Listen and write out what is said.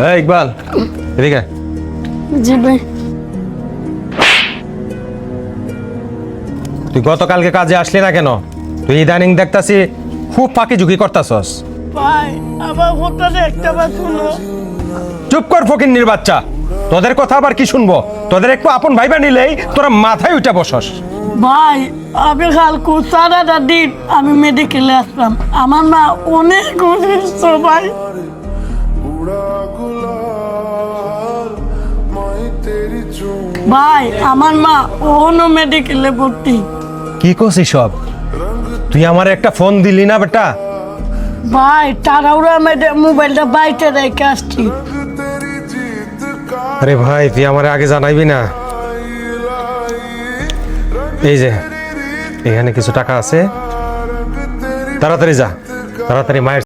এই ইকবাল, এদিকে। জি ভাই। তুই গতকালকে কাজে আসলি না কেন? তুই ইদানিং দেখতাছি খুব ফাঁকি ঝুঁকি করতাছস। ভাই আমার হোটেলে একটা বার শুনো। চুপ কর ফকিন্নির বাচ্চা, তোদের কথা আবার কি শুনবো? তোদের একটু আপন ভাইবা নিলেই তোরা মাথায় উঠে বসস। ভাই আমি কালকে সারাটা দিন আমি মেডিকেলে আসলাম, আমার মা অনেক অসুস্থ ভাই। ভাই আমার মা অন্য মেডিকেলে ভর্তি। কি করছিস সব? তুই আমার একটা ফোন দিলি না বেটা? ভাই তাড়াহুড়া মোবাইলটা বাইরে রেখে আসছি। আরে ভাই, তুই আমার আগে জানাইবি না? এই যে এখানে কিছু টাকা আছে, তাড়াতাড়ি যা, তাড়াতাড়ি মায়ের